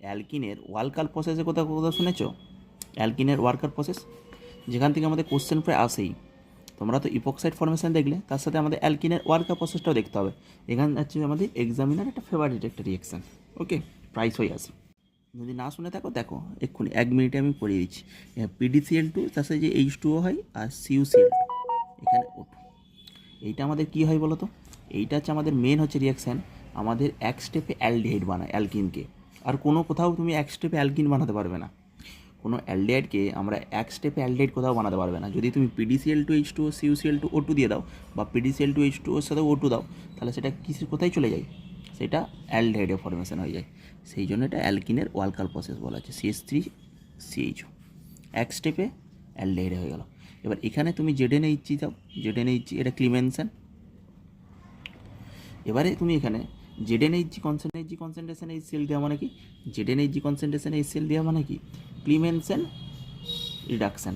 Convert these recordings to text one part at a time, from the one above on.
অ্যালকিনের ওয়ালকাল প্রসেসে কোথাও কোথাও শুনেছ? অ্যালকিনের ওয়ার্কার প্রসেস, যেখান থেকে আমাদের কোশ্চেন প্রায় আসেই। তোমরা তো ইপক্সাইড ফর্মেশন দেখলে, তার সাথে আমাদের অ্যালকিনের ওয়ার্কার প্রসেসটাও দেখতে হবে। এখানে হচ্ছে আমাদের এক্সামিনার একটা ফেভারিট একটা রিয়েকশান। ওকে, প্রাইস হয়ে আসে। যদি না শুনে থাকো দেখো, এক্ষুনি 1 মিনিটে আমি পড়িয়ে দিচ্ছি। PDCl2 তার সাথে যে H2O হয় আর CuCl2, এখানে O2। এইটা আমাদের কী হয় বলো তো? এইটা হচ্ছে আমাদের মেন হচ্ছে রিয়াকশান, আমাদের এক স্টেপে অ্যালডিহাইড বানায় অ্যালকিনকে। আর কোনো কোথাও তুমি এক স্টেপে অ্যালকিন বানাতে পারবে না। কোনো অ্যালডিহাইডকে আমরা এক স্টেপে অ্যালডিহাইড কোথাও বানাতে পারবে না। যদি তুমি PDCl2H2O CuCl2O2 দিয়ে দাও, বা PDCl2H2O এর সাথে O2 দাও, তাহলে সেটা কিছু কোথায় চলে যায়? সেটা অ্যালডিহাইডের ফর্মেশন হয়ে যায়। সেই জন্য এটা অ্যালকিনের ওয়ালকাল প্রসেস বলা হচ্ছে। CH3CHO এক স্টেপে অ্যালডিহাইড হয়ে গেল। এবার এখানে তুমি ZnHG দাও, ZnHG এটা ক্লিমেনশন। এবারে তুমি এখানে ZnHG কনসেন্ট্রেশন এই সেল দেওয়া মানে কি? ZnHG কনসেন্ট্রেশন এই সেল দেওয়া মানে কি? ক্লিমেনশন রিডাকশান।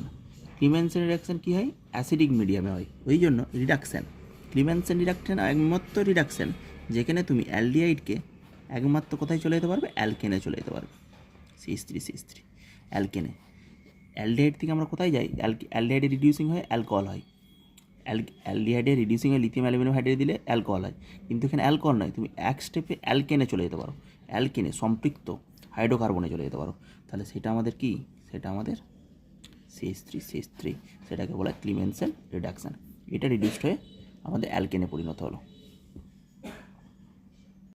ক্লিমেনশন রিডাকশান কী হয়? অ্যাসিডিক মিডিয়ামে হয়, ওই জন্য রিডাকশান। ক্লিমেনশন রিডাকশান একমাত্র রিডাকশান যেখানে তুমি অ্যালডিহাইডকে একমাত্র কোথায় চলে যেতে পারবে? অ্যালকেনে চলে যেতে পারবে। CH3 অ্যালকেনে। অ্যালডিহাইড থেকে আমরা কোথায় যাই? অ্যালডিহাইডে রিডিউসিং হয়, অ্যালকোহল হয়। অ্যালডিহাইডে রিডিউসিং হয়, লিথিয়াম অ্যালুমিনিয়াম হাইড্রেট দিলে অ্যালকোহল হয়। কিন্তু এখানে অ্যালকোহল নয়, তুমি এক স্টেপে অ্যালকেনে চলে যেতে পারো, অ্যালকেনে সম্পৃক্ত হাইড্রোকার্বনে চলে যেতে পারো। তাহলে সেটা আমাদের কি? সেটা আমাদের CH3, সেটাকে বলা হয় ক্লিমেনশন রিডাকশান। এটা রিডিউসড হয়ে আমাদের অ্যালকেনে পরিণত হলো।